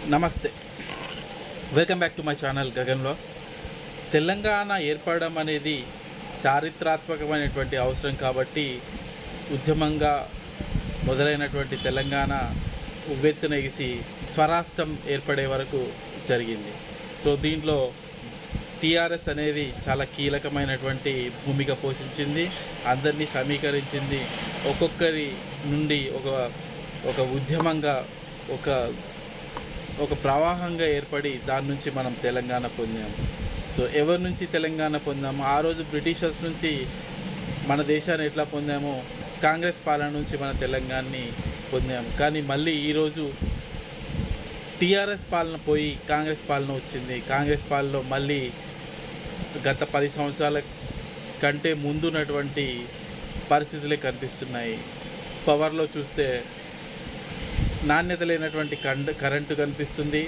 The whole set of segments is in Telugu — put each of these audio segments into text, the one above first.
నమస్తే, welcome back to my channel Gagan vlogs. Telangana ఏర్పడడం అనేది చారిత్రాత్మకమైనటువంటి అవసరం కాబట్టి ఉద్యమంగా మొదలైనటువంటి తెలంగాణ ఉవ్వెత్తున ఎగిసి స్వరాష్ట్రం ఏర్పడే వరకు జరిగింది. సో దీంట్లో టీఆర్ఎస్ అనేది చాలా కీలకమైనటువంటి భూమిక పోషించింది, అందరినీ సమీకరించింది. ఒక్కొక్కరి నుండి ఒక ఉద్యమంగా ఒక ప్రవాహంగా ఏర్పడి దాని నుంచి మనం తెలంగాణ పొందాము. సో ఎవరి నుంచి తెలంగాణ పొందాము? ఆ రోజు బ్రిటిషర్స్ నుంచి మన దేశాన్ని ఎట్లా పొందామో కాంగ్రెస్ పాలన నుంచి మన తెలంగాణని పొందాము. కానీ మళ్ళీ ఈరోజు టీఆర్ఎస్ పాలన పోయి కాంగ్రెస్ పాలన వచ్చింది. కాంగ్రెస్ పాలనలో మళ్ళీ గత 10 సంవత్సరాల కంటే ముందున్నటువంటి పరిస్థితులే కనిపిస్తున్నాయి. పవర్లో చూస్తే నాణ్యత లేనటువంటి కరెంటు కనిపిస్తుంది,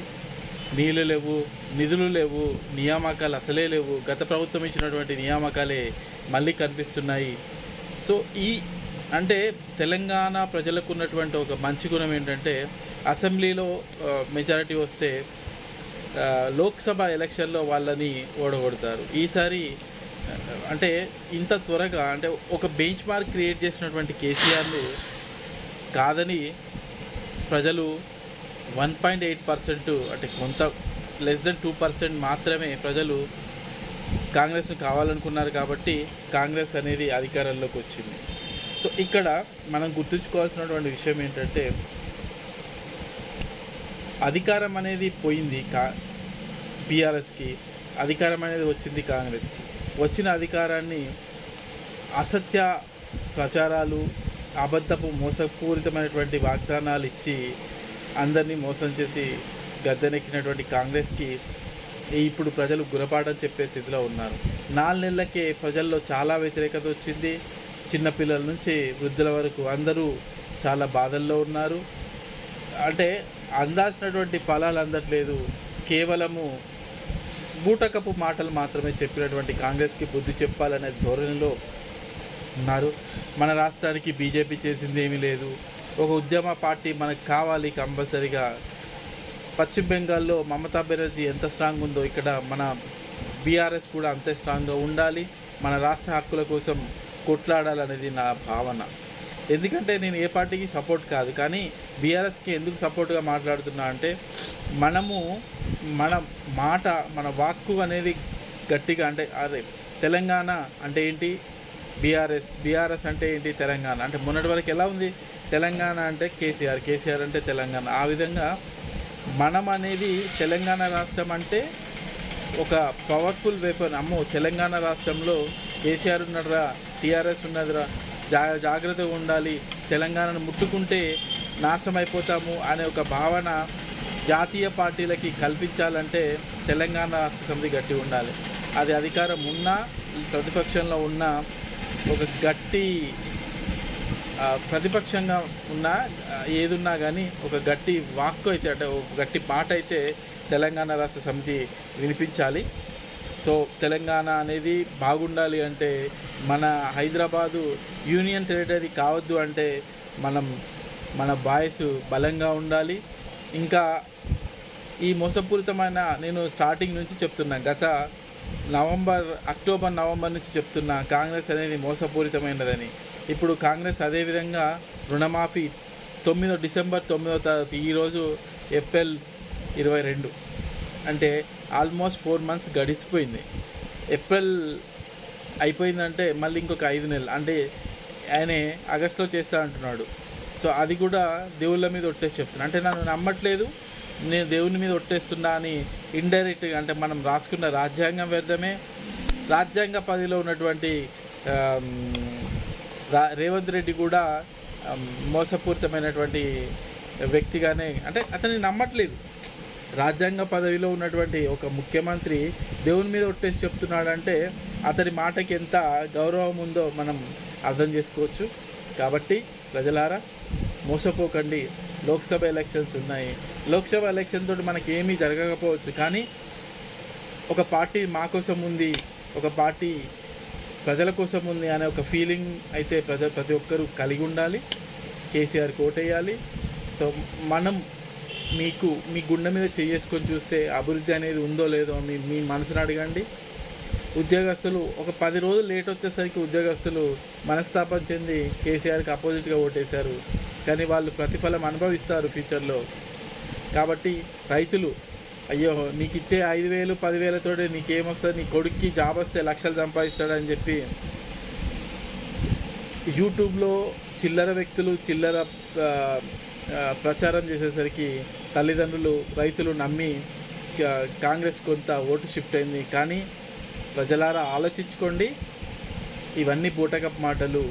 నీళ్ళు లేవు, నిధులు లేవు, నియామకాలు అసలే లేవు. గత ప్రభుత్వం ఇచ్చినటువంటి నియామకాలే మళ్ళీ కనిపిస్తున్నాయి. సో అంటే తెలంగాణ ప్రజలకు ఉన్నటువంటి ఒక మంచి గుణం ఏంటంటే అసెంబ్లీలో మెజారిటీ వస్తే లోక్సభ ఎలక్షన్లో వాళ్ళని ఓడగొడతారు. ఈసారి అంటే ఇంత త్వరగా అంటే ఒక బెంచ్ మార్క్ క్రియేట్ చేసినటువంటి కేసీఆర్ను కాదని ప్రజలు 1.8% అంటే కొంత లెస్ దెన్ 2% మాత్రమే ప్రజలు కాంగ్రెస్ను కావాలనుకున్నారు. కాబట్టి కాంగ్రెస్ అనేది అధికారంలోకి వచ్చింది. సో ఇక్కడ మనం గుర్తుంచుకోవాల్సినటువంటి విషయం ఏంటంటే అధికారం అనేది పోయింది బీఆర్ఎస్కి, అధికారం అనేది వచ్చింది కాంగ్రెస్కి. వచ్చిన అధికారాన్ని అసత్య ప్రచారాలు, అబద్ధపు మోసపూరితమైనటువంటి వాగ్దానాలు ఇచ్చి అందరినీ మోసం చేసి గద్దెనెక్కినటువంటి కాంగ్రెస్కి ఇప్పుడు ప్రజలు గుణపాఠం చెప్పే స్థితిలో ఉన్నారు. 4 నెలలకే ప్రజల్లో చాలా వ్యతిరేకత వచ్చింది. చిన్నపిల్లల నుంచి వృద్ధుల వరకు అందరూ చాలా బాధల్లో ఉన్నారు. అంటే అందాల్సినటువంటి ఫలాలు అందట్లేదు. కేవలము బూటకపు మాటలు మాత్రమే చెప్పినటువంటి కాంగ్రెస్కి బుద్ధి చెప్పాలనే ధోరణిలో ఉన్నారు. మన రాష్ట్రానికి బీజేపీ చేసింది ఏమీ లేదు. ఒక ఉద్యమ పార్టీ మనకు కావాలి కంపల్సరీగా. పశ్చిమ బెంగాల్లో మమతా బెనర్జీ ఎంత స్ట్రాంగ్ ఉందో ఇక్కడ మన బీఆర్ఎస్ కూడా అంతే స్ట్రాంగ్గా ఉండాలి. మన రాష్ట్ర హక్కుల కోసం కొట్లాడాలనేది నా భావన. ఎందుకంటే నేను ఏ పార్టీకి సపోర్ట్ కాదు, కానీ బీఆర్ఎస్కి ఎందుకు సపోర్ట్గా మాట్లాడుతున్నా అంటే మన మాట, మన వాక్కు అనేది గట్టిగా అంటే అరే తెలంగాణ అంటే ఏంటి, బీఆర్ఎస్ అంటే ఏంటి, తెలంగాణ అంటే మొన్నటి వరకు ఎలా ఉంది, తెలంగాణ అంటే కేసీఆర్ అంటే తెలంగాణ. ఆ విధంగా మనం అనేది తెలంగాణ రాష్ట్రం అంటే ఒక పవర్ఫుల్ వెపన్. అమ్మో తెలంగాణ రాష్ట్రంలో కేసీఆర్ ఉన్నాడురా, టీఆర్ఎస్ ఉన్నదిరా, జాగ్రత్తగా ఉండాలి, తెలంగాణను ముట్టుకుంటే నాశనం అయిపోతాము అనే ఒక భావన జాతీయ పార్టీలకి కల్పించాలంటే తెలంగాణ రాష్ట్ర సమితి గట్టి ఉండాలి. అది అధికారం ఉన్నా ప్రతిపక్షంలో ఉన్న ఒక గట్టి ప్రతిపక్షంగా ఉన్నా ఏదున్నా కానీ ఒక గట్టి వాక్కు అయితే అంటే ఒక గట్టి మాట అయితే తెలంగాణ రాష్ట్ర సమితి వినిపించాలి. సో తెలంగాణ అనేది బాగుండాలి అంటే మన హైదరాబాదు యూనియన్ టెరిటరీ కావద్దు అంటే మన వాయిస్ బలంగా ఉండాలి. ఇంకా ఈ మోసపూరితమైన నేను స్టార్టింగ్ నుంచి చెప్తున్నా, గత అక్టోబర్ నవంబర్ నుంచి చెప్తున్నా కాంగ్రెస్ అనేది మోసపూరితమైనదని. ఇప్పుడు కాంగ్రెస్ అదేవిధంగా రుణమాఫీ డిసెంబర్ 9వ తారీఖు, ఈరోజు ఏప్రిల్ 22 అంటే ఆల్మోస్ట్ 4 months గడిచిపోయింది. ఏప్రిల్ అయిపోయిందంటే మళ్ళీ ఇంకొక 5 నెలలు అంటే ఆయన ఆగస్టులో చేస్తా అంటున్నాడు. సో అది కూడా దేవుళ్ళ మీద ఒట్టేసి చెప్తున్నా, అంటే నన్ను నమ్మట్లేదు, నేను దేవుని మీద ఒట్టేస్తున్నా అని ఇండైరెక్ట్గా అంటే మనం రాసుకున్న రాజ్యాంగం వ్యర్థమే. రాజ్యాంగ పదవిలో ఉన్నటువంటి రేవంత్ రెడ్డి కూడా మోసపూరితమైనటువంటి వ్యక్తిగానే అంటే అతన్ని నమ్మట్లేదు. రాజ్యాంగ పదవిలో ఉన్నటువంటి ఒక ముఖ్యమంత్రి దేవుని మీద ఒట్టేసి చెప్తున్నాడంటే అతని మాటకి ఎంత గౌరవం ఉందో మనం అర్థం చేసుకోవచ్చు. కాబట్టి ప్రజలారా మోసపోకండి. లోక్సభ ఎలక్షన్స్ ఉన్నాయి. లోక్సభ ఎలక్షన్ తోటి మనకి ఏమీ జరగకపోవచ్చు, కానీ ఒక పార్టీ మా కోసం ఉంది, ఒక పార్టీ ప్రజల కోసం ఉంది అనే ఒక ఫీలింగ్ అయితే ప్రతి ఒక్కరూ కలిగి ఉండాలి. కేసీఆర్ కోటేయాలి. సో మనం మీ గుండె మీద చేసుకొని చూస్తే అభివృద్ధి అనేది ఉందో లేదో మీ మనసును అడగండి. ఉద్యోగస్తులు ఒక 10 రోజులు లేట్ వచ్చేసరికి ఉద్యోగస్తులు మనస్తాపం చెంది కేసీఆర్కి అపోజిట్గా ఓటేశారు, కానీ వాళ్ళు ప్రతిఫలం అనుభవిస్తారు ఫ్యూచర్లో. కాబట్టి రైతులు, అయ్యో నీకు ఇచ్చే 5,000 10,000 నీకేమొస్తుంది, నీ కొడుక్కి జాబ్ వస్తే లక్షలు సంపాదిస్తాడని చెప్పి యూట్యూబ్లో చిల్లర వ్యక్తులు చిల్లర ప్రచారం చేసేసరికి తల్లిదండ్రులు రైతులు నమ్మి కాంగ్రెస్ కొంత ఓటు షిఫ్ట్ అయింది. కానీ ప్రజలారా ఆలోచించుకోండి, ఇవన్నీ బూటకప్ మాటలు.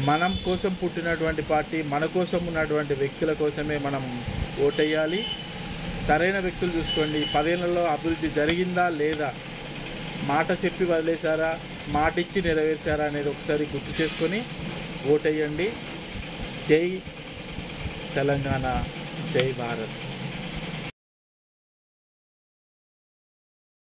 మనం కోసం పుట్టినటువంటి పార్టీ, మన కోసం ఉన్నటువంటి వ్యక్తుల కోసమే మనం ఓటేయాలి. సరైన వ్యక్తులు చూసుకోండి. 10 ఏళ్లలో అభివృద్ధి జరిగిందా లేదా, మాట చెప్పి వదిలేశారా, మాట ఇచ్చి నెరవేర్చారా అనేది ఒకసారి గుర్తు చేసుకొని ఓటేయండి. జై తెలంగాణ, జై భారత్.